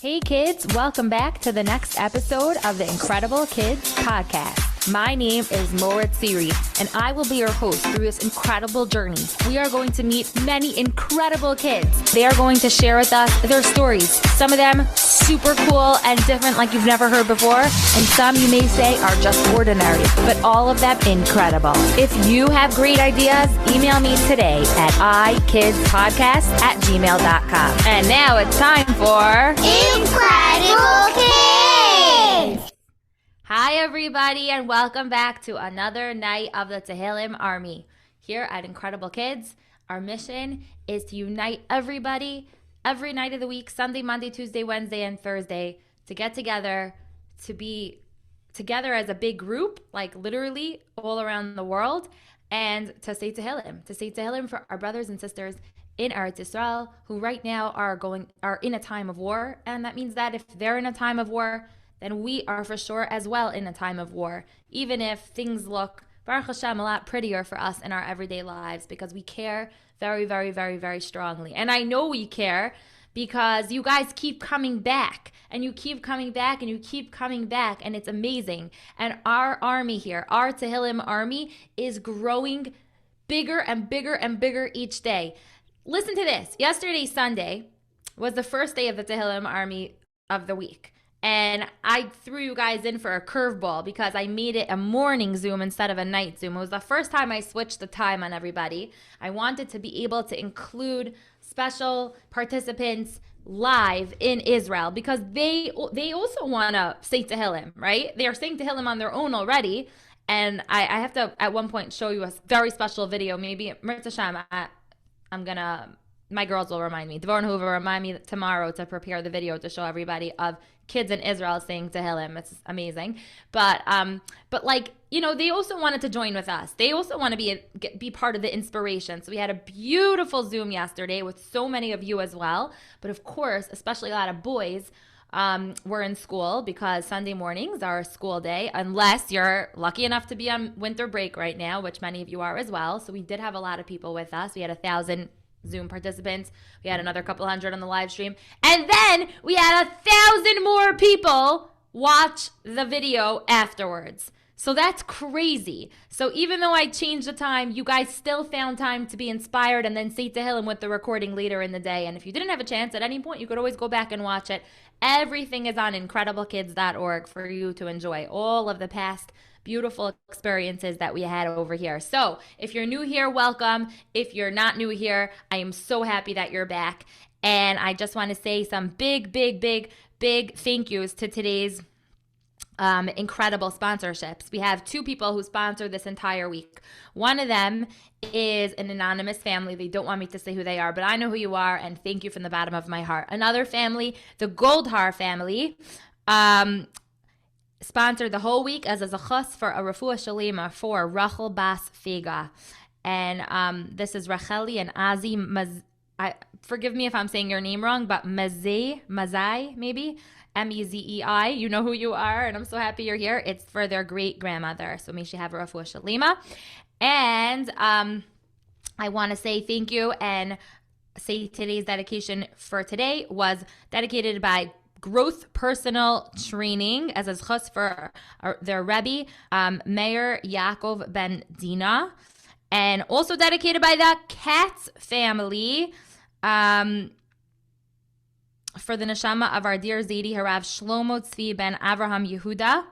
Hey kids, welcome back to the next episode of the InKredible Kids podcast. My name is Moritz Siri, and I will be your host through this incredible journey. We are going to meet many incredible kids. They are going to share with us their stories. Some of them super cool and different like you've never heard before, and some you may say are just ordinary, but all of them incredible. If you have great ideas, email me today at ikidspodcast@gmail.com. And now it's time for InKredible Kids! Hi everybody, and welcome back to another night of the Tehillim Army. Here at InKredible Kids, our mission is to unite everybody every night of the week, Sunday, Monday, Tuesday, Wednesday, and Thursday, to get together, to be together as a big group, like literally all around the world, and to say Tehillim for our brothers and sisters in R Yisrael, who right now are in a time of war. And that means that if they're in a time of war, then we are for sure as well in a time of war, even if things look, Baruch Hashem, a lot prettier for us in our everyday lives, because we care very, very, very, very strongly. And I know we care because you guys keep coming back, and you keep coming back, and you keep coming back, and it's amazing. And our army here, our Tehillim army, is growing bigger and bigger and bigger each day. Listen to this. Yesterday, Sunday, was the first day of the Tehillim army of the week. And I threw you guys in for a curveball because I made it a morning Zoom instead of a night Zoom. It was the first time I switched the time on everybody. I wanted to be able to include special participants live in Israel because they also want to say Tehillim, right? They are saying Tehillim on their own already. And I have to, at one point, show you a very special video. Maybe, my girls will remind me. Dvorn Hoover remind me tomorrow to prepare the video to show everybody of kids in Israel saying Tehillim. It's amazing. But like, you know, they also wanted to join with us. They also want to be part of the inspiration. So we had a beautiful Zoom yesterday with so many of you as well. But of course, especially a lot of boys were in school because Sunday mornings are a school day, unless you're lucky enough to be on winter break right now, which many of you are as well. So we did have a lot of people with us. We had 1,000 Zoom participants. We had another couple hundred on the live stream. And then we had 1,000 more people watch the video afterwards. So that's crazy. So even though I changed the time, you guys still found time to be inspired and then say Tehillim with the recording later in the day. And if you didn't have a chance at any point, you could always go back and watch it. Everything is on InKredibleKids.org for you to enjoy all of the past beautiful experiences that we had over here. So if you're new here, welcome. If you're not new here, I am so happy that you're back. And I just want to say some big thank yous to today's incredible sponsorships. We have 2 people who sponsor this entire week. One of them is an anonymous family. They don't want me to say who they are, but I know who you are, and thank you from the bottom of my heart. Another family, the Goldhar family, sponsored the whole week as a zachus for a refuah shalema for Raffle Bas Fega. And this is Racheli and Azi forgive me if I'm saying your name wrong, but Mazai, maybe? Mezei. You know who you are, and I'm so happy you're here. It's for their great-grandmother. So may she have a refuah shalema. And I want to say thank you and say today's dedication for today was dedicated by Growth Personal Training as a chus for their Rebbe, Mayor Yaakov Ben Dina, and also dedicated by the Katz family for the neshama of our dear Zaidi Harav Shlomo Tzvi Ben Avraham Yehuda.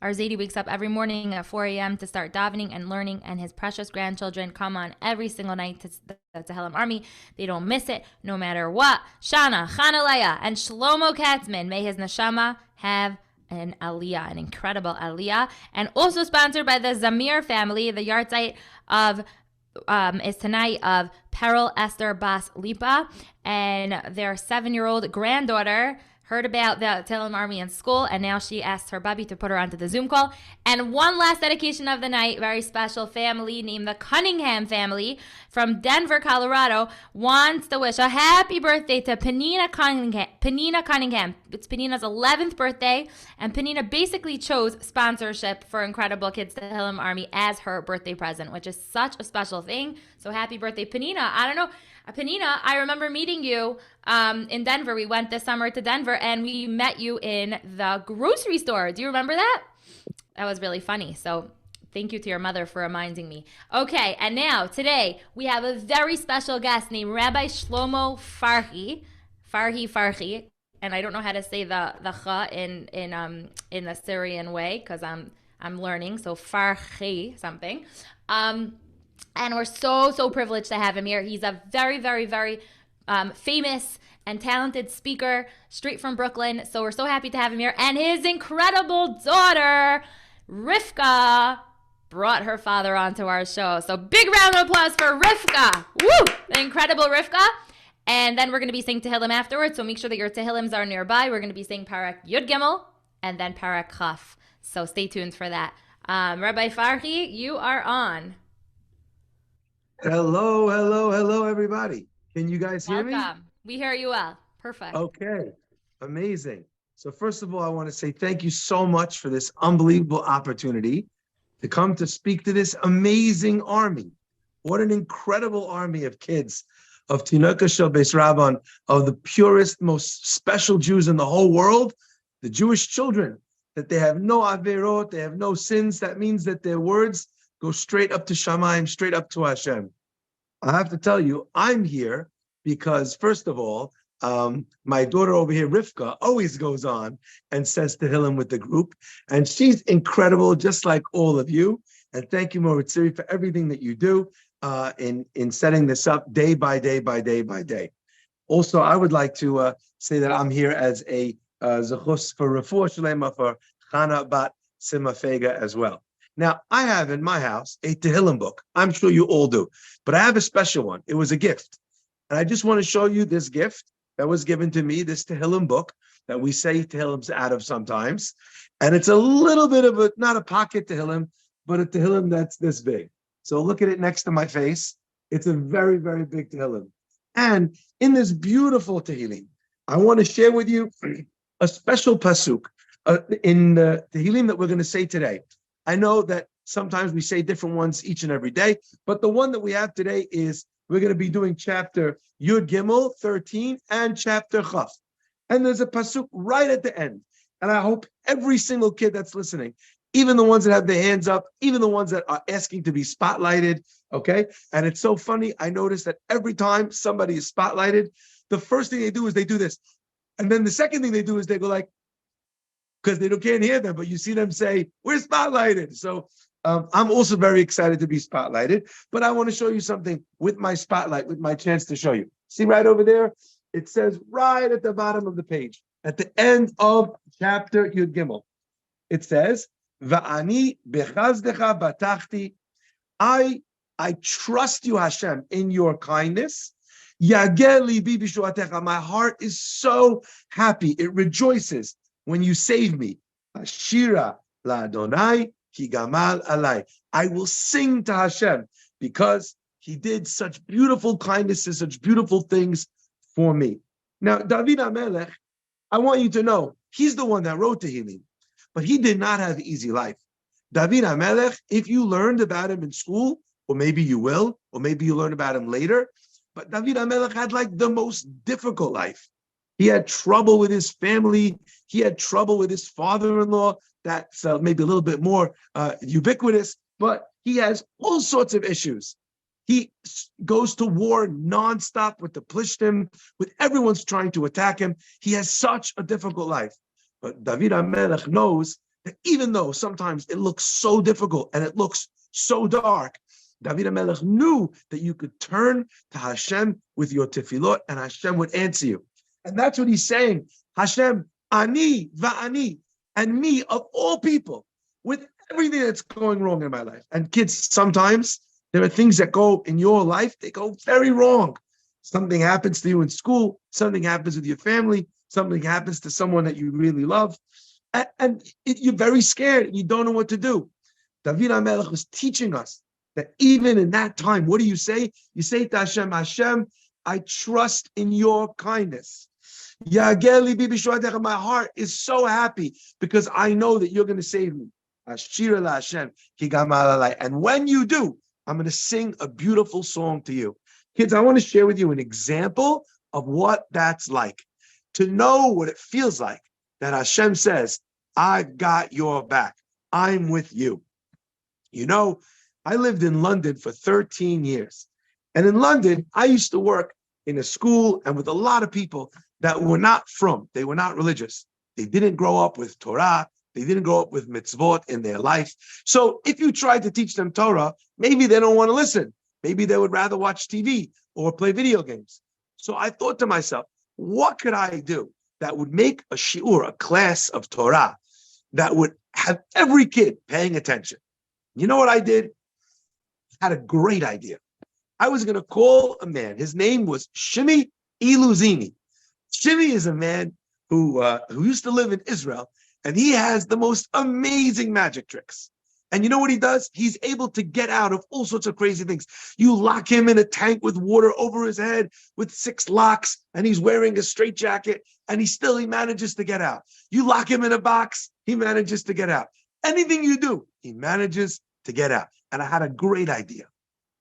Our Zaidi wakes up every morning at 4 a.m. to start davening and learning, and his precious grandchildren come on every single night to the Tehillim Army. They don't miss it, no matter what. Shana, Chanalaya, and Shlomo Katzman, may his neshama have an aliyah, an incredible aliyah. And also sponsored by the Zamir family, the yahrzeit of is tonight of Perel Esther Bas Lipa, and their 7-year-old granddaughter heard about the Tehillim Army in school, and now she asked her Bubby to put her onto the Zoom call. And one last dedication of the night, very special family named the Cunningham family from Denver, Colorado, wants to wish a happy birthday to Penina Cunningham. It's Penina's 11th birthday, and Penina basically chose sponsorship for InKredible Kids Tehillim Army as her birthday present, which is such a special thing. So happy birthday, Penina. I don't know. Penina, I remember meeting you in Denver. We went this summer to Denver, and we met you in the grocery store. Do you remember that? That was really funny. So thank you to your mother for reminding me. Okay, and now today we have a very special guest named Rabbi Shlomo Farhi. Farhi. And I don't know how to say the ch in the Syrian way because I'm learning. So Farhi something. And we're so privileged to have him here. He's a very, very, very famous and talented speaker straight from Brooklyn. So we're so happy to have him here. And his incredible daughter, Rivka, brought her father onto our show. So big round of applause for Rivka. Woo! The incredible Rivka. And then we're going to be saying Tehillim afterwards. So make sure that your Tehillims are nearby. We're going to be saying Perek Yud Gimmel and then Perek Chaf. So stay tuned for that. Rabbi Fari, you are on. Hello, everybody. Can you guys hear me? Welcome. We hear you well. Perfect. Okay, amazing. So first of all, I want to say thank you so much for this unbelievable opportunity to come to speak to this amazing army. What an incredible army of kids, of Tinoka Shel Beis Rabban, of the purest, most special Jews in the whole world, the Jewish children, that they have no averot, they have no sins. That means that their words go straight up to Shamayim, straight up to Hashem. I have to tell you, I'm here because, first of all, my daughter over here, Rivka, always goes on and says Tehillim with the group. And she's incredible, just like all of you. And thank you, Moritziri, for everything that you do in setting this up day by day by day by day. Also, I would like to say that I'm here as a zechus for Refuah Shlema for Chana Bat Simafega as well. Now, I have in my house a Tehillim book. I'm sure you all do. But I have a special one. It was a gift. And I just want to show you this gift that was given to me, this Tehillim book that we say Tehillims out of sometimes. And it's a little bit of not a pocket Tehillim, but a Tehillim that's this big. So look at it next to my face. It's a very, very big Tehillim. And in this beautiful Tehillim, I want to share with you a special pasuk in the Tehillim that we're going to say today. I know that sometimes we say different ones each and every day, but the one that we have today is we're going to be doing chapter Yud Gimmel 13 and chapter Chaf. And there's a pasuk right at the end. And I hope every single kid that's listening, even the ones that have their hands up, even the ones that are asking to be spotlighted, okay? And it's so funny, I notice that every time somebody is spotlighted, the first thing they do is they do this. And then the second thing they do is they go like, because they can't hear them, but you see them say, we're spotlighted. So I'm also very excited to be spotlighted, but I want to show you something with my spotlight, with my chance to show you. See right over there? It says right at the bottom of the page, at the end of chapter Yud Gimel, it says, Va'ani bechazdecha batachti, I trust you, Hashem, in your kindness. Yageh libi b'shuatecha, my heart is so happy, it rejoices when you save me. Ashira la'Adonai ki gamal alai. I will sing to Hashem because he did such beautiful kindnesses, such beautiful things for me. Now, David HaMelech, I want you to know, he's the one that wrote Tehillim, but he did not have an easy life. David HaMelech, if you learned about him in school, or maybe you will, or maybe you learn about him later, but David HaMelech had like the most difficult life. He had trouble with his family. He had trouble with his father-in-law. That's maybe a little bit more ubiquitous, but he has all sorts of issues. He goes to war nonstop with the Plishtim, with everyone's trying to attack him. He has such a difficult life. But David HaMelech knows that even though sometimes it looks so difficult and it looks so dark, David HaMelech knew that you could turn to Hashem with your tefillot and Hashem would answer you. And that's what he's saying. Hashem, ani va'ani, and me of all people, with everything that's going wrong in my life. And kids, sometimes there are things that go in your life, they go very wrong. Something happens to you in school, something happens with your family, something happens to someone that you really love. You're very scared. You don't know what to do. David HaMelech was teaching us that even in that time, what do you say? You say to Hashem, Hashem, I trust in your kindness. My heart is so happy because I know that you're going to save me. And when you do, I'm going to sing a beautiful song to you. Kids, I want to share with you an example of what that's like. To know what it feels like that Hashem says, I've got your back. I'm with you. You know, I lived in London for 13 years. And in London, I used to work in a school and with a lot of people that were not they were not religious. They didn't grow up with Torah. They didn't grow up with mitzvot in their life. So if you tried to teach them Torah, maybe they don't want to listen. Maybe they would rather watch TV or play video games. So I thought to myself, what could I do that would make a shiur, a class of Torah, that would have every kid paying attention? You know what I did? I had a great idea. I was going to call a man. His name was Shimi Iluzini. Shimi is a man who used to live in Israel, and he has the most amazing magic tricks. And you know what he does? He's able to get out of all sorts of crazy things. You lock him in a tank with water over his head with 6 locks, and he's wearing a straitjacket, and he manages to get out. You lock him in a box, he manages to get out. Anything you do, he manages to get out. And I had a great idea.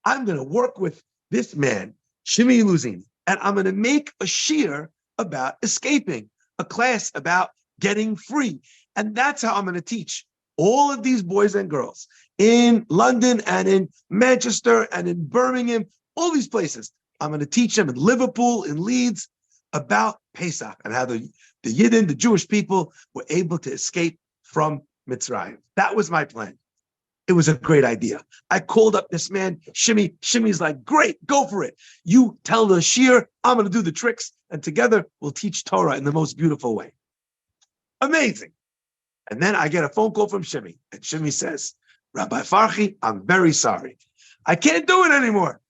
I'm going to work with this man, Shimi Iluzini, and I'm going to make a shiur about escaping, a class about getting free. And that's how I'm going to teach all of these boys and girls in London and in Manchester and in Birmingham, all these places. I'm going to teach them in Liverpool, in Leeds, about Pesach and how the Yidden, the Jewish people, were able to escape from Mitzrayim. That was my plan. It was a great idea. I called up this man, Shimi. Shimi's like, great, go for it. You tell the shiur, I'm going to do the tricks, and together we'll teach Torah in the most beautiful way. Amazing. And then I get a phone call from Shimi, and Shimi says, Rabbi Farhi, I'm very sorry. I can't do it anymore.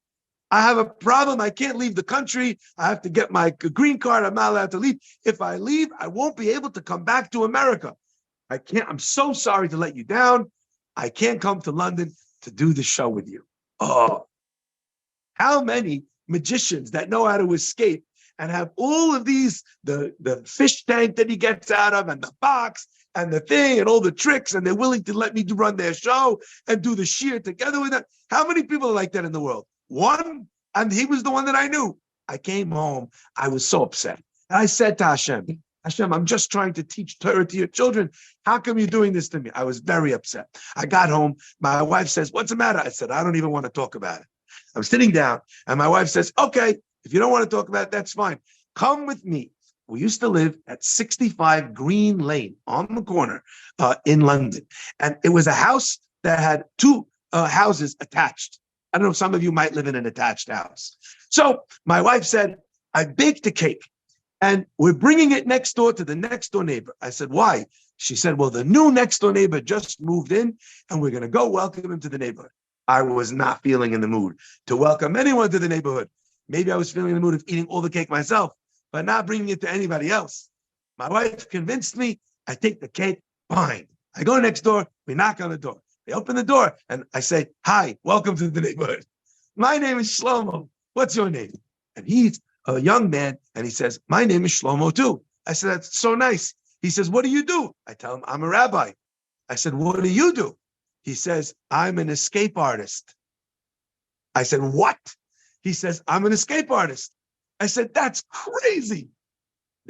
I have a problem. I can't leave the country. I have to get my green card. I'm not allowed to leave. If I leave, I won't be able to come back to America. I can't. I'm so sorry to let you down. I can't come to London to do the show with you. Oh, how many magicians that know how to escape and have all of these, the fish tank that he gets out of and the box and the thing and all the tricks, and they're willing to let me run their show and do the shiur together with them. How many people are like that in the world? One, and he was the one that I knew. I came home. I was so upset. And I said to Hashem, Hashem, I'm just trying to teach Torah to your children. How come you're doing this to me? I was very upset. I got home. My wife says, what's the matter? I said, I don't even want to talk about it. I'm sitting down, and my wife says, okay, if you don't want to talk about it, that's fine. Come with me. We used to live at 65 Green Lane on the corner in London. And it was a house that had 2 houses attached. I don't know, some of you might live in an attached house. So my wife said, I baked a cake. And we're bringing it next door to the next door neighbor. I said, why? She said, well, the new next door neighbor just moved in, and we're going to go welcome him to the neighborhood. I was not feeling in the mood to welcome anyone to the neighborhood. Maybe I was feeling in the mood of eating all the cake myself, but not bringing it to anybody else. My wife convinced me. I take the cake, fine. I go next door, we knock on the door. They open the door, and I say, hi, welcome to the neighborhood. My name is Shlomo. What's your name? And he's a young man, and he says, my name is Shlomo too. I said, that's so nice. He says, what do you do? I tell him, I'm a rabbi. I said, what do you do? He says, I'm an escape artist. I said, what? He says, I'm an escape artist. I said, that's crazy.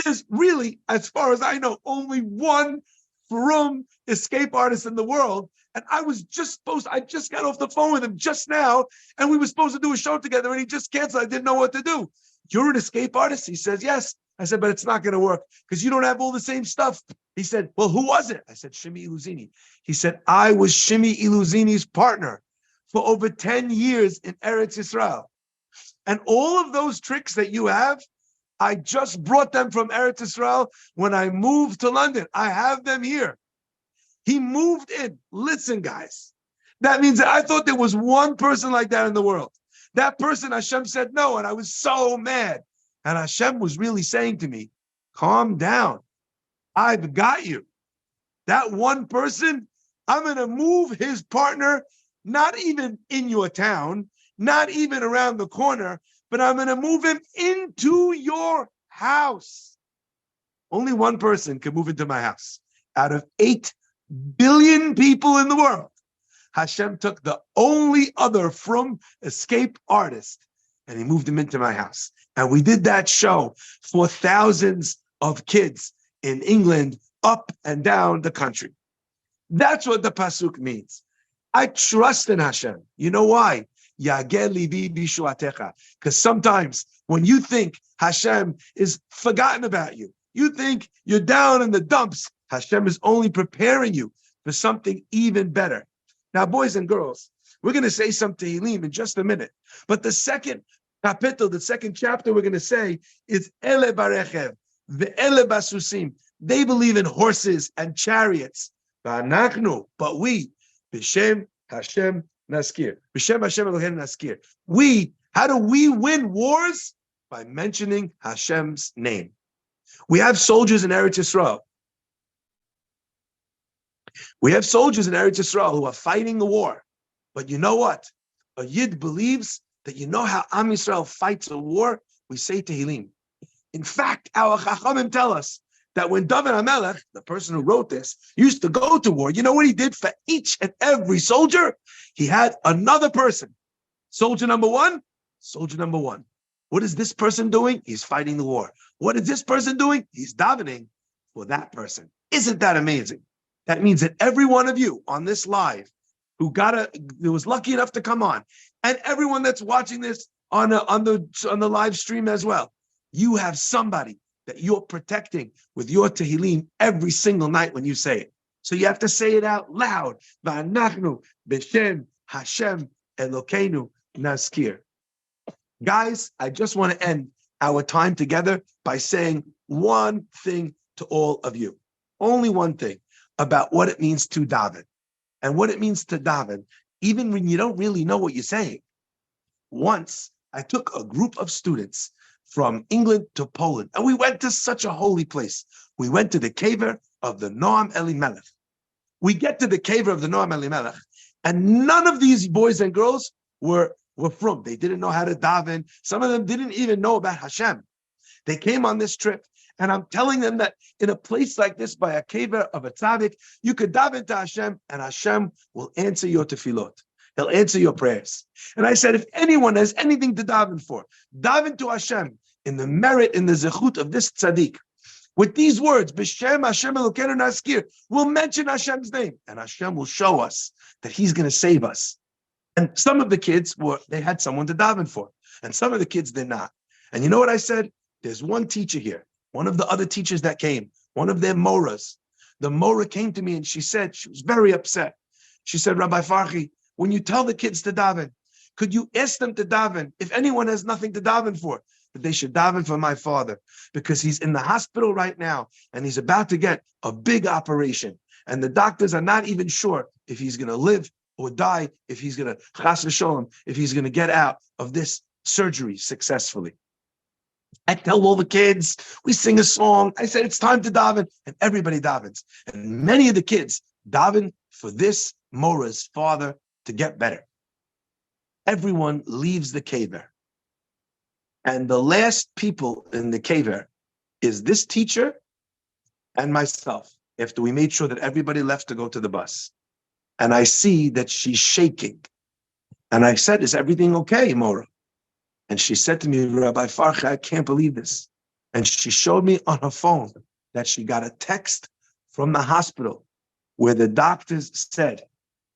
There's really, as far as I know, only one frum escape artist in the world. And I just got off the phone with him just now, and we were supposed to do a show together, and he just canceled. I didn't know what to do. You're an escape artist? He says, yes. I said, but it's not going to work because you don't have all the same stuff. He said, well, who was it? I said, Shimi Iluzini. He said, I was Shimi Iluzini's partner for over 10 years in Eretz Yisrael. And all of those tricks that you have, I just brought them from Eretz Yisrael when I moved to London. I have them here. He moved in. Listen, guys, that means that I thought there was one person like that in the world. That person, Hashem said no, and I was so mad. And Hashem was really saying to me, calm down. I've got you. That one person, I'm going to move his partner, not even in your town, not even around the corner, but I'm going to move him into your house. Only one person can move into my house. Out of 8 billion people in the world, Hashem took the only other from escape artist and he moved him into my house. And we did that show for thousands of kids in England, up and down the country. That's what the pasuk means. I trust in Hashem. You know why? Because sometimes when you think Hashem is forgotten about you, you think you're down in the dumps, Hashem is only preparing you for something even better. Now, boys and girls, we're going to say some Tehillim in just a minute. But the second kapitel, the second chapter we're going to say is Ele barechev, ve'ele basusim. They believe in horses and chariots. But we, B'Shem Hashem Naskir. B'Shem Hashem Eloheinu Naskir. How do we win wars? By mentioning Hashem's name. We have soldiers in Eretz Yisrael. We have soldiers in Eretz Yisrael who are fighting the war. But you know what? A Yid believes that you know how Am Yisrael fights a war? We say Tehillim. In fact, our Chachamim tell us that when David HaMelech, the person who wrote this, used to go to war, you know what he did for each and every soldier? He had another person. Soldier number one. What is this person doing? He's fighting the war. What is this person doing? He's davening for that person. Isn't that amazing? That means that every one of you on this live who was lucky enough to come on, and everyone that's watching this on the live stream as well, you have somebody that you're protecting with your Tehillim every single night when you say it. So you have to say it out loud. Va'anachnu b'shem Hashem Elokeinu naskir. Guys, I just want to end our time together by saying one thing to all of you. Only one thing about what it means to daven. And what it means to daven, even when you don't really know what you're saying. Once, I took a group of students from England to Poland, and we went to such a holy place. We went to the kever of the Noam Elimelech. We get to the kever of the Noam Elimelech, and none of these boys and girls were from. They didn't know how to daven. Some of them didn't even know about Hashem. They came on this trip, and I'm telling them that in a place like this, by a kever of a tzaddik, you could daven to Hashem, and Hashem will answer your tefillot. He'll answer your prayers. And I said, if anyone has anything to daven for, daven to Hashem in the merit, in the zechut of this tzaddik. With these words, B'Shem Hashem Elokeinu Naskir, we'll mention Hashem's name, and Hashem will show us that He's going to save us. And some of the kids they had someone to daven for, and some of the kids did not. And you know what I said? There's one teacher here, one of the other teachers that came, one of their moras. The mora came to me and she was very upset. She said, Rabbi Farhi, when you tell the kids to daven, could you ask them to daven, if anyone has nothing to daven for, that they should daven for my father, because he's in the hospital right now and he's about to get a big operation. And the doctors are not even sure if he's going to live or die, if he's going to, chas v'sholem, if he's going to get out of this surgery successfully. I tell all the kids, we sing a song. I said, it's time to daven, and everybody davens. And many of the kids daven for this mora's father to get better. Everyone leaves the kever. And the last people in the kever is this teacher and myself, after we made sure that everybody left to go to the bus. And I see that she's shaking. And I said, is everything okay, Mora? And she said to me, Rabbi Farhi, I can't believe this. And she showed me on her phone that she got a text from the hospital where the doctors said,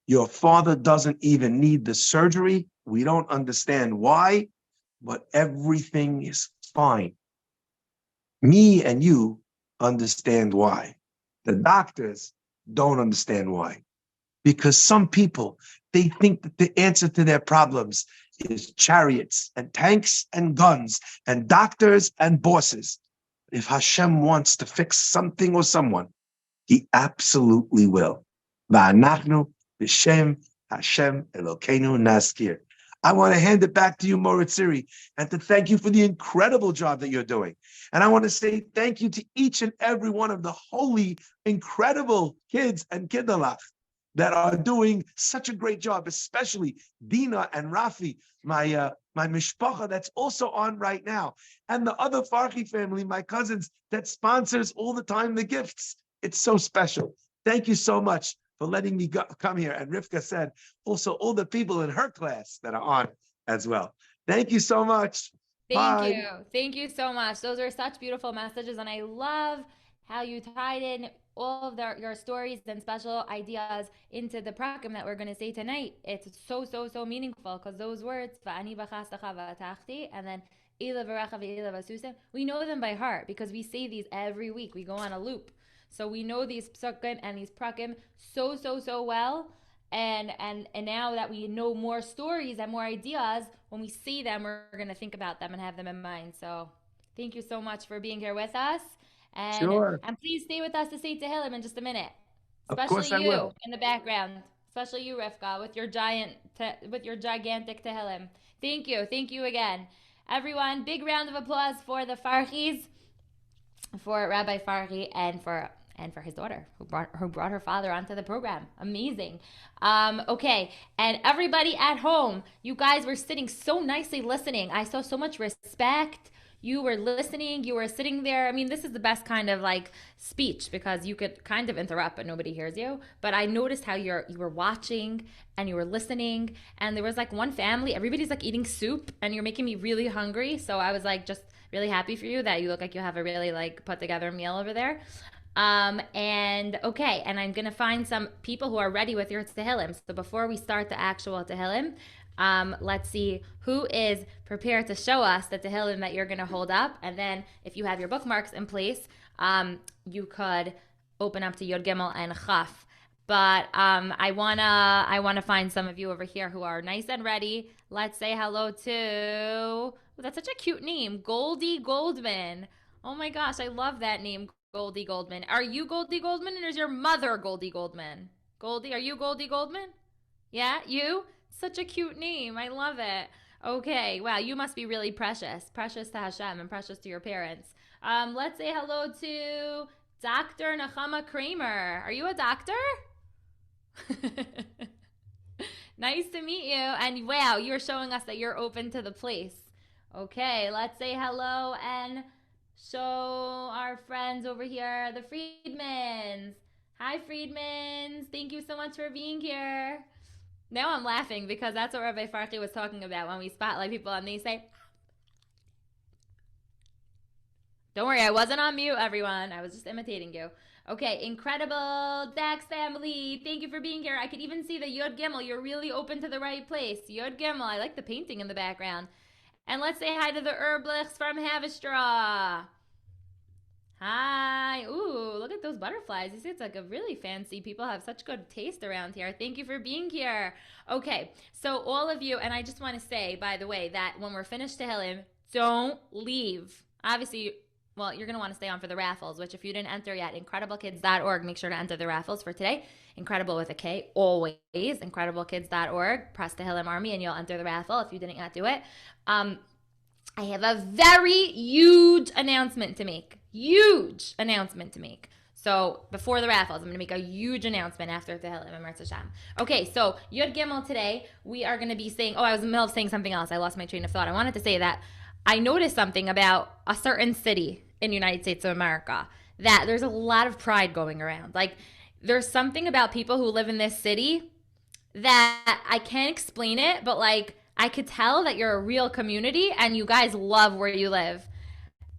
your father doesn't even need the surgery. We don't understand why, but everything is fine. Me and you understand why. The doctors don't understand why. Because some people, they think that the answer to their problems is chariots and tanks and guns and doctors and bosses. If Hashem wants to fix something or someone, He absolutely will. Va'anachnu b'shem Hashem Elokeinu naskir. I want to hand it back to you, Moritziri, and to thank you for the incredible job that you're doing. And I want to say thank you to each and every one of the holy, incredible kids and kidalach that are doing such a great job, especially Dina and Rafi, my mishpacha that's also on right now, and the other Farhi family, my cousins, that sponsors all the time the gifts. It's so special. Thank you so much for letting me come here. And Rivka said also all the people in her class that are on as well. Thank you so much. Thank Bye. you. Thank you so much. Those are such beautiful messages. And I love how you tied in all of your stories and special ideas into the prakim that we're going to say tonight. It's so, so, so meaningful because those words, and then we know them by heart because we say these every week. We go on a loop. So we know these psukim and these prakim so, so, so well. And now that we know more stories and more ideas, when we see them, we're going to think about them and have them in mind. So thank you so much for being here with us. Sure. And please stay with us to say Tehillim in just a minute. Of course I Especially you will. in the background. Especially you, Rivka, with your gigantic Tehillim. Thank you. Thank you again. Everyone, big round of applause for the Farhis, for Rabbi Fari, and for his daughter who brought her father onto the program. Amazing. Okay, and everybody at home, you guys were sitting so nicely listening. I saw so much respect. You were listening, you were sitting there. I mean, this is the best kind of like speech because you could kind of interrupt but nobody hears you. But I noticed how you were watching and you were listening, and there was like one family, everybody's like eating soup, and you're making me really hungry. So I was like just really happy for you that you look like you have a really like put together meal over there. And okay, and I'm gonna find some people who are ready with your Tehillim. So before we start the actual Tehillim, let's see who is prepared to show us the Tehillim that you're gonna hold up, and then if you have your bookmarks in place, you could open up to Yod Gimmel and Chaf. But I wanna find some of you over here who are nice and ready. Let's say hello to. Oh, that's such a cute name, Goldie Goldman. Oh my gosh, I love that name. Goldie Goldman. Are you Goldie Goldman, or is your mother Goldie Goldman? Goldie, are you Goldie Goldman? Yeah, you? Such a cute name. I love it. Okay, wow, you must be really precious. Precious to Hashem and precious to your parents. Let's say hello to Dr. Nechama Kramer. Are you a doctor? Nice to meet you. And wow, you're showing us that you're open to the place. Okay, let's say hello and show our friends over here, the Friedmans. Hi, Friedmans. Thank you so much for being here. Now I'm laughing because that's what Rabbi Farhi was talking about when we spotlight people and they say, don't worry, I wasn't on mute, everyone. I was just imitating you. Okay, InKredible Dax family. Thank you for being here. I could even see the Yod Gimmel. You're really open to the right place. Yod Gimmel. I like the painting in the background. And let's say hi to the Herblichs from Havistra. Hi. Ooh, look at those butterflies. You see, it's like a really fancy. People have such good taste around here. Thank you for being here. Okay, so all of you, and I just want to say, by the way, that when we're finished Tehillim, don't leave. Obviously, well, you're going to want to stay on for the raffles, which if you didn't enter yet, InKredibleKids.org, make sure to enter the raffles for today. InKredible with a K, always. InKredibleKids.org. Press Tehillim Army and you'll enter the raffle if you didn't yet do it. I have a very huge announcement to make. Huge announcement to make. So before the raffles, I'm going to make a huge announcement after Tehillim and Mertz Hashem. Okay, so Yod Gimel today, we are going to be saying, I was in the middle of saying something else. I lost my train of thought. I wanted to say that I noticed something about a certain city in the United States of America, that there's a lot of pride going around. Like, there's something about people who live in this city that I can't explain it, but like, I could tell that you're a real community and you guys love where you live.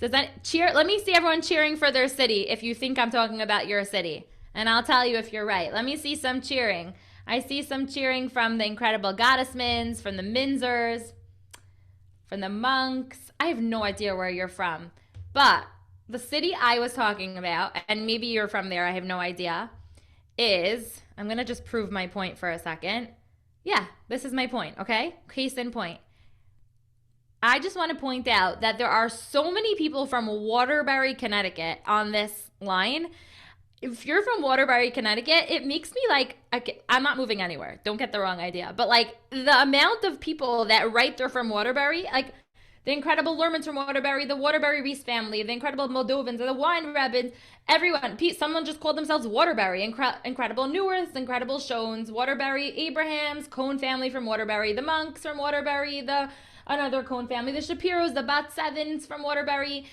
Does that cheer? Let me see everyone cheering for their city if you think I'm talking about your city. And I'll tell you if you're right. Let me see some cheering. I see some cheering from the Incredible Goddessmans, from the Minzers, from the monks. I have no idea where you're from. But the city I was talking about, and maybe you're from there, I have no idea, is, I'm going to just prove my point for a second. Yeah, this is my point, okay? Case in point. I just want to point out that there are so many people from Waterbury, Connecticut on this line. if you're from Waterbury, Connecticut, it makes me like, I'm not moving anywhere. Don't get the wrong idea. But like the amount of people that write they're from Waterbury, like the incredible Lermans from Waterbury, the Waterbury Reese family, the incredible Moldovans, the wine rabbins, everyone. Someone just called themselves Waterbury. Incredible Neworths, incredible Shones, Waterbury Abrahams, Cohn family from Waterbury, the monks from Waterbury, another Cohn family, the Shapiros, the Bat Sevens from Waterbury,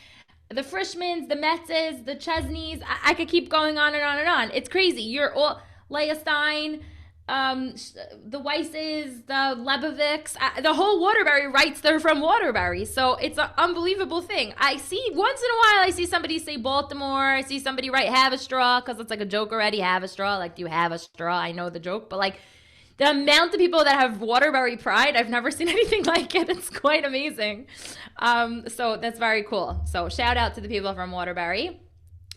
the Frischmans, the Metzes, the Chesneys. I could keep going on and on and on. It's crazy. You're all Leah Stein, the Weisses, the Lebovics, the whole Waterbury writes they're from Waterbury. So it's an unbelievable thing. I see once in a while, I see somebody say Baltimore. I see somebody write have a straw because it's like a joke already. Have a straw. Like, do you have a straw? I know the joke, but like the amount of people that have Waterbury pride, I've never seen anything like it. It's quite amazing. So that's very cool. So shout out to the people from Waterbury.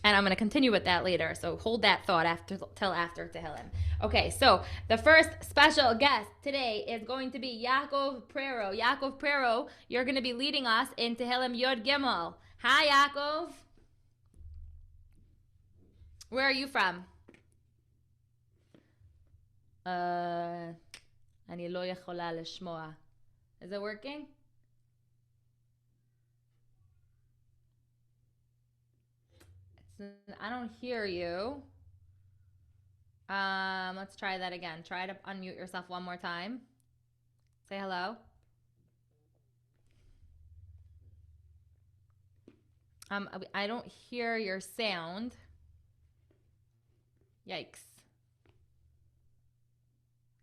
And I'm going to continue with that later. So hold that thought till after Tehillim. Okay, so the first special guest today is going to be Yaakov Prero. Yaakov Prero, you're going to be leading us in Tehillim Yod Gimmel. Hi, Yaakov. Where are you from? אני לא יכולה לשמוע. Is it working? I don't hear you. Let's try that again. Try to unmute yourself one more time. Say hello. I don't hear your sound. Yikes.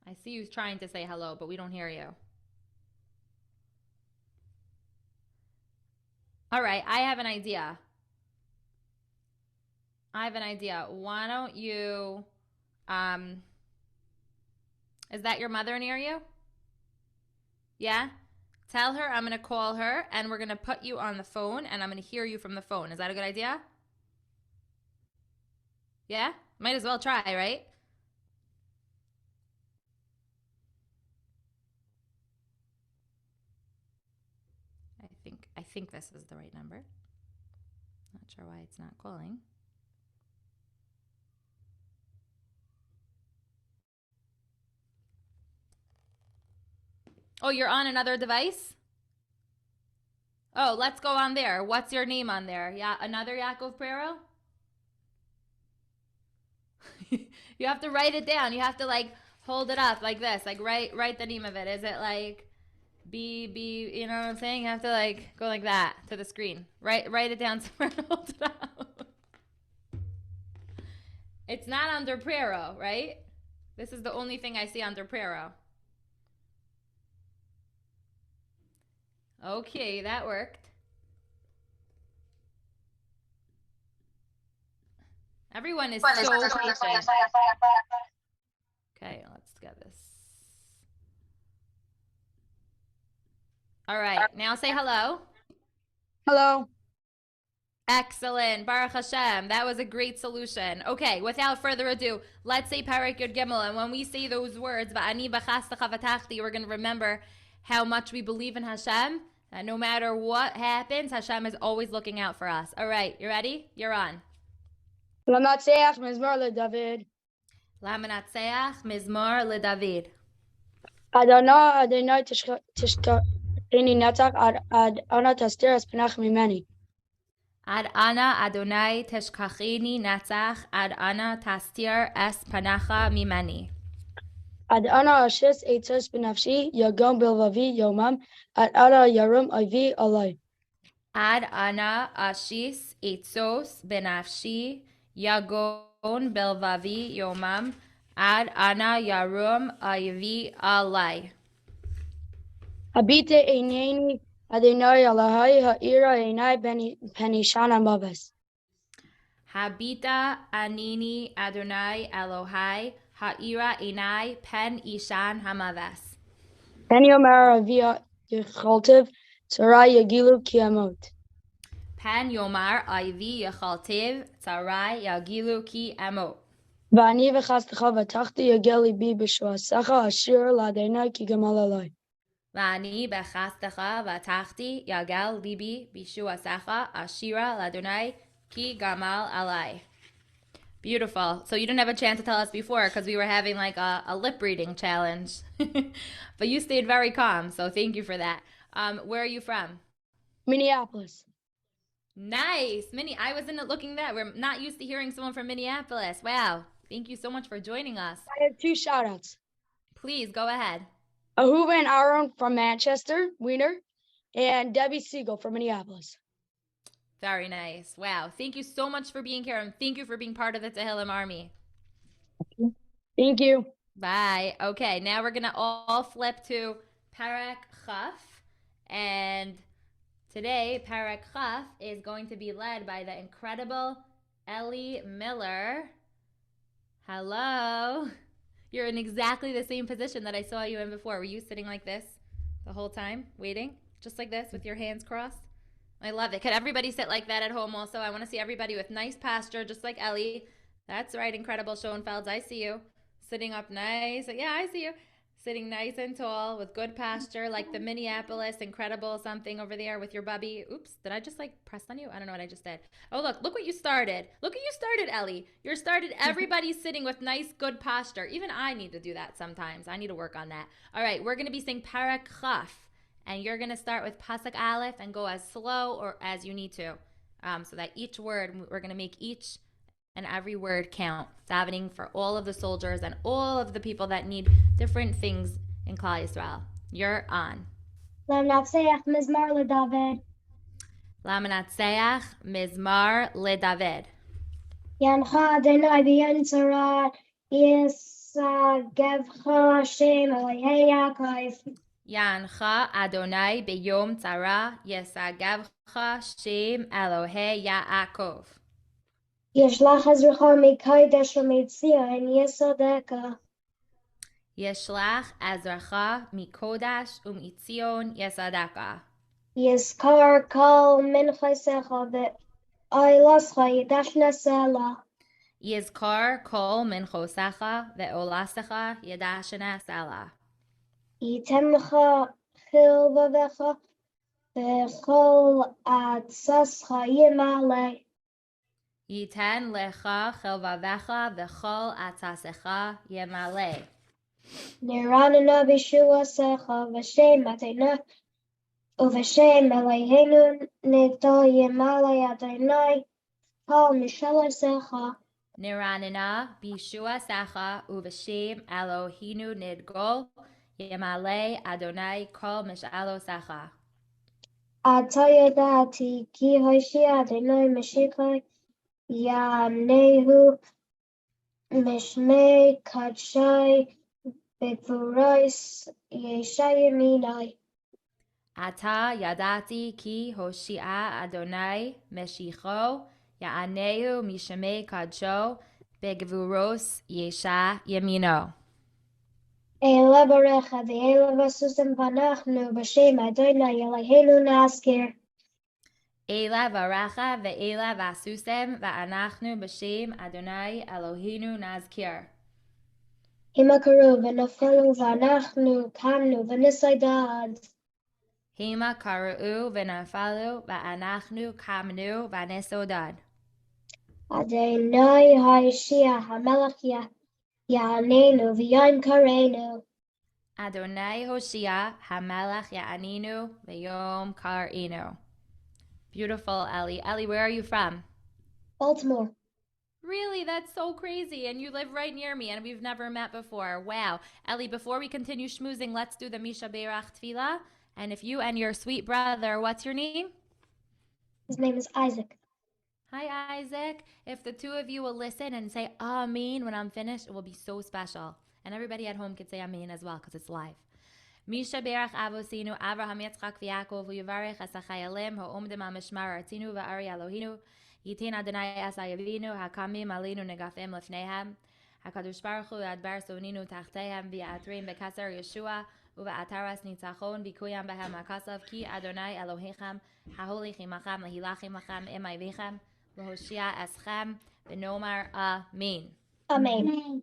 I see you trying to say hello, but we don't hear you. All right, I have an idea. Why don't you, is that your mother near you? Yeah? Tell her I'm going to call her and we're going to put you on the phone and I'm going to hear you from the phone. Is that a good idea? Yeah? Might as well try, right? I think this is the right number. Not sure why it's not calling. Oh, you're on another device? Oh, let's go on there. What's your name on there? Yeah, another Yaakov Prero? You have to write it down. You have to like hold it up like this. Like write the name of it. Is it like B, you know what I'm saying? You have to like go like that to the screen. Write it down somewhere and hold it up. It's not under Prero, right? This is the only thing I see under Prero. Okay, that worked. Everyone is so patient. Okay, let's get this. All right, now say hello. Hello. Excellent. Baruch Hashem. That was a great solution. Okay, without further ado, let's say Perek Yod Gimmel. And when we say those words, Va'ani b'chastecha v'tachti, we're going to remember how much we believe in Hashem. And no matter what happens, Hashem is always looking out for us. All right, you ready? You're on. Lamatzeach mizmor leDavid. Lamanatseach mizmor leDavid. Adonai tishkacheni netzach ad ana tastir es panach mimeni. Ad ana Adonai teshkacheni netzach ad ana tastir es panacha mimeni. Ad ana ashis eitzos benafshi yagom bilvavi yomam ad ana yarum avi alai. Ad ana ashis eitzos benafshi yagon belvavi yomam ad ana yarum avi alai. Habite eineni Adonai Elohai ha'ira einai penishana maves. Habita anini Adonai Elohai ha'ira einai pen ishan hamaves. Pen yomer avi yechaltiv tzarai yagilu kiamot. Pen yomar avi yechaltiv tzarai yagilu ki amot. Va'ani v'chastecha v'tachti yagel libi b'shvasecha ashir l'Adonai ki gamal alai. Va'ani b'chastecha v'tachti yagel libi b'shuasecha ashira l'Adonai ki gamal alai. Beautiful. So you didn't have a chance to tell us before because we were having like a lip reading challenge. But you stayed very calm, so thank you for that. Where are you from? Minneapolis. Nice. I wasn't looking that. We're not used to hearing someone from Minneapolis. Wow. Thank you so much for joining us. I have 2 shout outs. Please go ahead. Ahuva and Aaron from Manchester, Wiener, and Debbie Siegel from Minneapolis. Very nice. Wow. Thank you so much for being here and thank you for being part of the Tehillim Army. Thank you. Bye. Okay, now we're going to all flip to Perek Chaf. And today, Perek Chaf is going to be led by the InKredible Elie Miller. Hello. You're in exactly the same position that I saw you in before. Were you sitting like this the whole time, waiting? Just like this with your hands crossed? I love it. Could everybody sit like that at home also? I want to see everybody with nice posture, just like Ellie. That's right, Incredible Schoenfelds. I see you. Sitting up nice. Yeah, I see you. Sitting nice and tall with good posture, like the Minneapolis Incredible something over there with your bubby. Oops, did I just like press on you? I don't know what I just did. Oh, look what you started. Look what you started, Ellie. You started everybody sitting with nice, good posture. Even I need to do that sometimes. I need to work on that. All right, we're going to be saying Perek Chaf. And you're going to start with Pasuk Aleph and go as slow or as you need to. So that each word, we're going to make each and every word count. Davening for all of the soldiers and all of the people that need different things in Klal Yisrael. You're on. L'mnatseach mizmar leDavid. L'mnatseach mizmar leDavid. Yancha Adonai b'yom tzara. Yisagevcha Shem Elohei Yaakov. Yancha Adonai b'yom tzara. Yisagevcha Shem Elohei Yaakov. Yishlach ezrecha mikodesh u'mitzion yisodeka. Yishlach Ezracha mikodash u'mitzion yesadaka. Yizkar kol minchasecha ve'olascha yidashna sela. Yizkar kol minchosecha ve'olasecha yedashana sela. Yitem lecha chilvavecha v'chol atzascha yimale. Yiten lecha chelvavecha v'chol atasecha yemale. Niranana b'shuasecha v'shem Adonai uv'shem Eloheinu nidol yimale Adonai kol mishalasecha. Niranina bishua secha uv'shem Elohinu nidgol yemale Adonai kol mishalo secha. Ata yadati ki hoshi Adonai meshikoi yanehu mishmei kachai b'gvuros yeshayaminai. Ata yadati ki hoshia Adonai meshicho ya'aneu mishmei kadsho begvuros yesha yamino. Eila barecha ve'eila v'susem v'anachnu b'shem Adonai Eloheinu naskir. Eila varacha ve'eila vasusem va'anachnu b'shem Adonai Elohinu nazkir. Himakaru v'nafelu v'anachnu kamnu v'nisaydad. Hima karu'u v'nafalu va'anachnu kamnu v'nesodad. Adonai ha'ishia ha'melech ya'anenu v'yom karenu. Adonai Hoshia Hamelach Ya'aninu V'yom Kar'inu. Beautiful, Ellie. Ellie, where are you from? Baltimore. Really? That's so crazy. And you live right near me and we've never met before. Wow. Ellie, before we continue schmoozing, let's do the Misha Beirach Tefillah. And if you and your sweet brother, what's your name? His name is Isaac. Hi, Isaac. If the two of you will listen and say Amen when I'm finished, it will be so special. And everybody at home can say Amen as well because it's live. Misha Berach Avosinu, Avraham Yitzchak v'Yakov, v'Yivarech es hachayalim, ha'omdim ha'mishmar artinu v'ari Elohinu, yitin Adonai es ha'yavinu, ha'kamim alinu negafim lefnehem, ha'kadosh baruch hu yadbar soninu tachtehem v'yatrim b'kaser Yeshua, uv'ataras nitzachon v'kuyam behem ha'kasav, ki Adonai Elohechem, ha'holich imachem, lahilachim lachem, imay vichem, v'hoshia eschem, v'nomar Amen. Amen.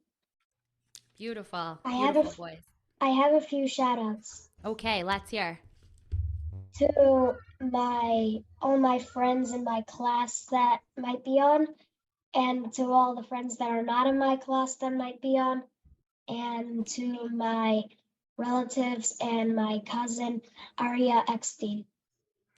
Beautiful. Beautiful boys. I have a few shout outs. Okay, let's hear. To all my friends in my class that might be on, and to all the friends that are not in my class that might be on, and to my relatives and my cousin Aria Eckstein.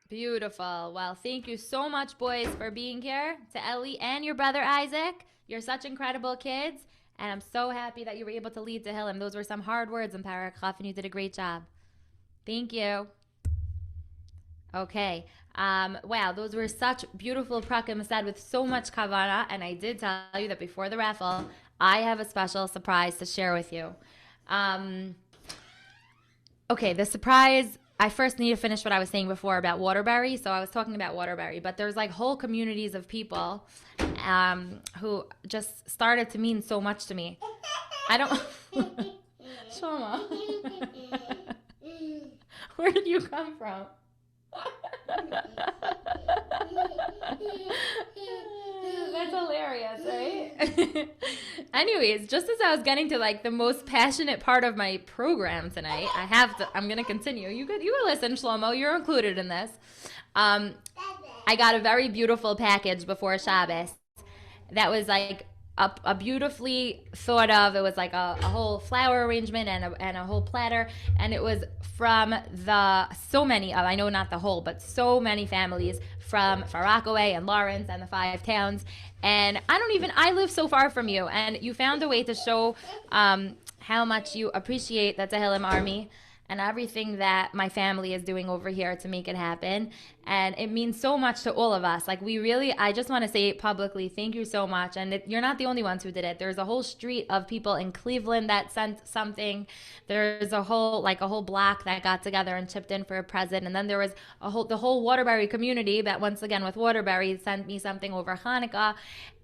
Beautiful. Well, thank you so much, boys, for being here. To Ellie and your brother Isaac, you're such incredible kids, and I'm so happy that you were able to lead Tehillim. Those were some hard words in Perek, Chaf, and you did a great job. Thank you. Okay. Wow, those were such beautiful prakim said with so much kavana, and I did tell you that before the raffle, I have a special surprise to share with you. Okay, the surprise, I first need to finish what I was saying before about Waterbury. So I was talking about Waterbury, but there's like whole communities of people who just started to mean so much to me. I don't... Shlomo. Where did you come from? That's hilarious, right? Anyways, just as I was getting to like the most passionate part of my program tonight, I'm gonna continue. You could listen, Shlomo, you're included in this. I got a very beautiful package before Shabbos that was like a beautifully thought of. It was like a whole flower arrangement and a whole platter, and it was from so many of, I know not the whole, but so many families from Far Rockaway and Lawrence and the 5 towns. And I live so far from you, and you found a way to show how much you appreciate the Tehillim Army and everything that my family is doing over here to make it happen. And it means so much to all of us. Like I just want to say publicly, thank you so much. And you're not the only ones who did it. There's a whole street of people in Cleveland that sent something. There's a whole block that got together and chipped in for a present. And then there was the whole Waterbury community that, once again, with Waterbury, sent me something over Hanukkah.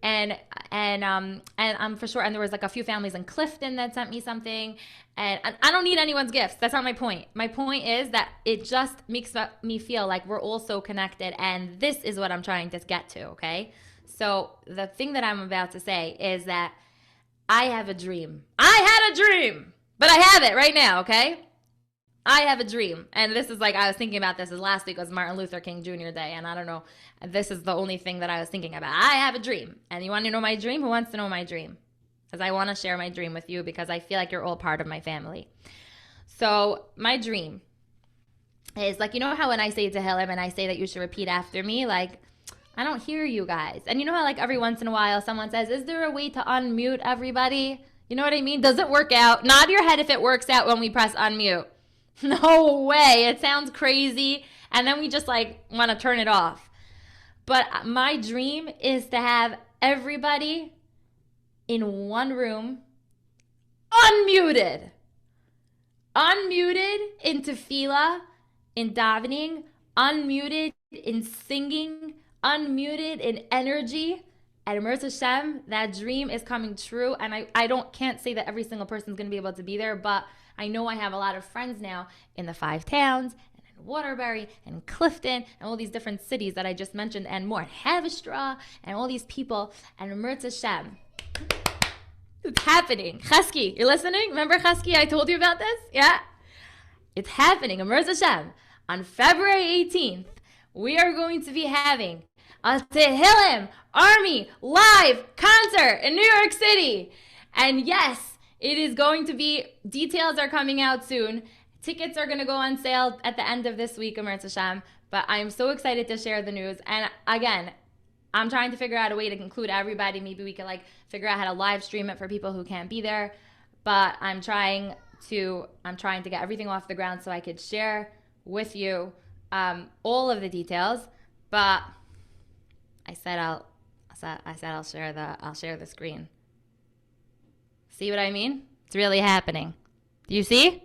And I'm for sure, and there was like a few families in Clifton that sent me something, and I don't need anyone's gifts. That's not my point. My point is that it just makes me feel like we're all so connected, and this is what I'm trying to get to, okay? So the thing that I'm about to say is that I have a dream. I had a dream, but I have it right now, okay? I have a dream, and this is like, I was thinking about this, as last week was Martin Luther King Jr. Day, and I don't know, this is the only thing that I was thinking about. I have a dream, and you want to know my dream? Who wants to know my dream? Because I want to share my dream with you, because I feel like you're all part of my family. So my dream is, like, you know how when I say Tehillim and I say that you should repeat after me, like, I don't hear you guys. And you know how like every once in a while someone says, is there a way to unmute everybody? You know what I mean? Does it work out? Nod your head if it works out when we press unmute. No way. It sounds crazy. And then we just like want to turn it off. But my dream is to have everybody in one room, unmuted in tefillah, in davening, unmuted in singing, unmuted in energy. And Mirz Hashem, that dream is coming true. And I can't say that every single person is going to be able to be there, but I know I have a lot of friends now in the 5 towns, and in Waterbury, and Clifton, and all these different cities that I just mentioned, and more, Havistra, and all these people, and Mirz Hashem. It's happening. Chesky, you're listening? Remember Chesky, I told you about this? Yeah? It's happening. Mirz Hashem. On February 18th, we are going to be having a Tehillim Army live concert in New York City. And yes, it is going to be, details are coming out soon. Tickets are going to go on sale at the end of this week, Mirz Hashem. But I'm so excited to share the news. And again, I'm trying to figure out a way to include everybody. Maybe we could like figure out how to live stream it for people who can't be there. But I'm trying to get everything off the ground so I could share with you all of the details. But I said I'll share the screen. See what I mean? It's really happening. Do you see?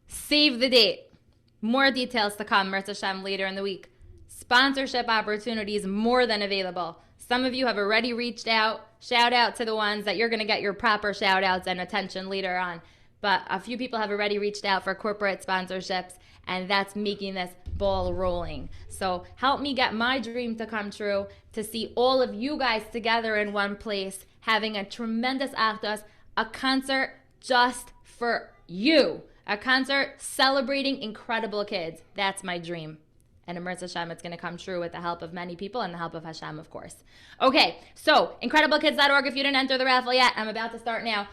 Save the date. More details to come, Mirz Hashem, later in the week. Sponsorship opportunities more than available. Some of you have already reached out. Shout out to the ones that you're going to get your proper shout outs and attention later on. But a few people have already reached out for corporate sponsorships, and that's making this ball rolling. So help me get my dream to come true, to see all of you guys together in one place, having a tremendous achdus, a concert just for you. A concert celebrating incredible kids. That's my dream. And Emerz Hashem, it's going to come true with the help of many people and the help of Hashem, of course. Okay, so InKredibleKids.org if you didn't enter the raffle yet. I'm about to start now.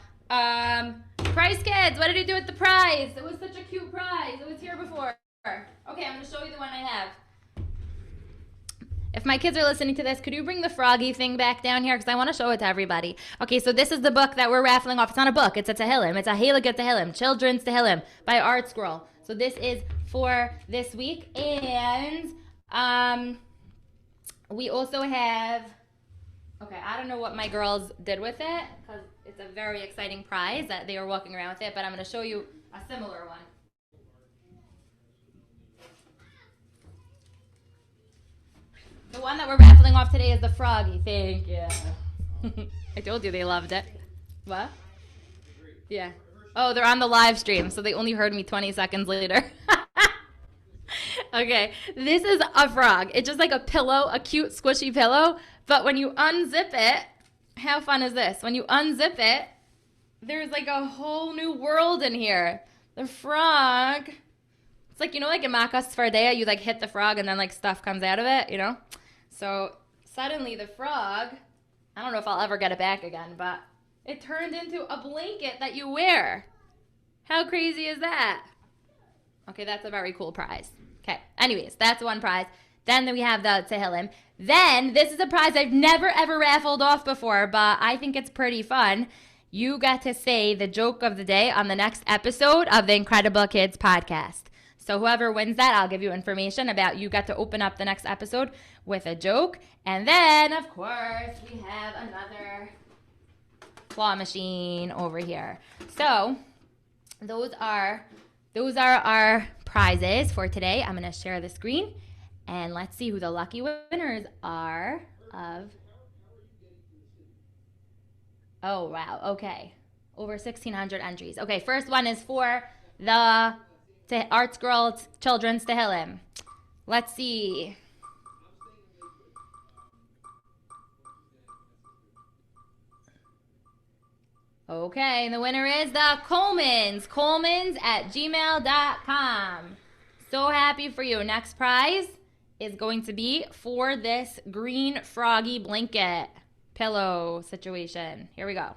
Prize Kids, what did he do with the prize? It was such a cute prize. It was here before. Okay, I'm going to show you the one I have. If my kids are listening to this, could you bring the froggy thing back down here? Because I want to show it to everybody. Okay, so this is the book that we're raffling off. It's not a book. It's a Tehillim. It's a Heilige Tehillim, Children's Tehillim by Art Scroll. So this is for this week. And we also have... Okay, I don't know what my girls did with it because it's a very exciting prize that they were walking around with it. But I'm going to show you a similar one. The one that we're raffling off today is the froggy. Thank you. I told you they loved it. What? Yeah. Oh, they're on the live stream, so they only heard me 20 seconds later. Okay, this is a frog. It's just like a pillow, a cute squishy pillow. But when you unzip it, how fun is this? When you unzip it, there's like a whole new world in here. The frog, it's like, you know, like in Makas Fardea, you like hit the frog and then like stuff comes out of it, you know? So suddenly the frog, I don't know if I'll ever get it back again, but it turned into a blanket that you wear. How crazy is that? Okay, that's a very cool prize. Okay, anyways, that's one prize. Then we have the Tehillim. Then this is a prize I've never ever raffled off before, but I think it's pretty fun. You get to say the joke of the day on the next episode of the InKredible Kids podcast. So whoever wins that, I'll give you information about. You get to open up the next episode with a joke. And then, of course, we have another claw machine over here. So those are our prizes for today. I'm going to share the screen. And let's see who the lucky winners are of... Oh, wow. Okay. Over 1,600 entries. Okay, first one is for the Arts Girl Children's Tehillim. Let's see. Okay, and the winner is the Colemans. Colemans@gmail.com. So happy for you. Next prize is going to be for this green froggy blanket pillow situation. Here we go.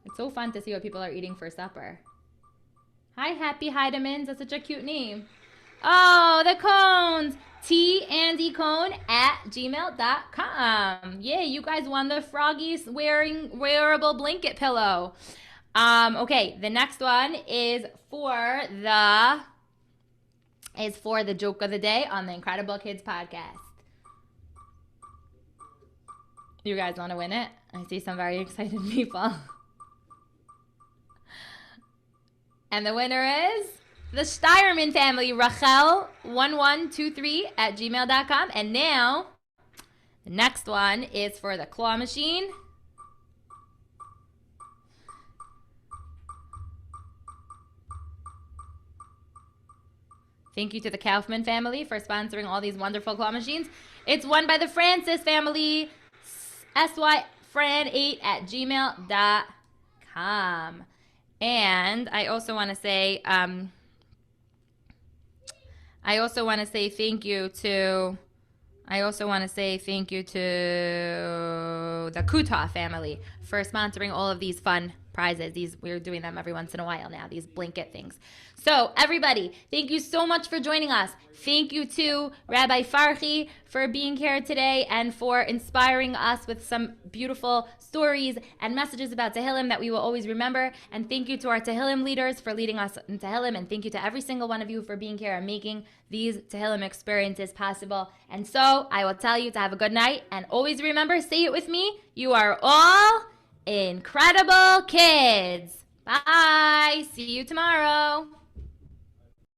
It's so fun to see what people are eating for supper. Hi, Happy Hidemans. That's such a cute name. Oh, the cones. tandycone@gmail.com. Yay, you guys won the froggy's wearable blanket pillow. Okay, the next one is for the joke of the day on the InKredible Kids podcast. You guys want to win it? I see some very excited people. And the winner is the Steierman family, Rachel1123@gmail.com. And now, the next one is for the claw machine. Thank you to the Kaufman family for sponsoring all these wonderful claw machines. It's won by the Francis family, syfran8@gmail.com. And I also want to say, thank you to the Kuta family for sponsoring all of these fun prizes. We're doing them every once in a while now, these blanket things. So everybody, thank you so much for joining us. Thank you to Rabbi Fari for being here today and for inspiring us with some beautiful stories and messages about Tehillim that we will always remember. And thank you to our Tehillim leaders for leading us in Tehillim. And thank you to every single one of you for being here and making these Tehillim experiences possible. And so I will tell you to have a good night. And always remember, say it with me, you are all InKredible Kids. Bye. See you tomorrow.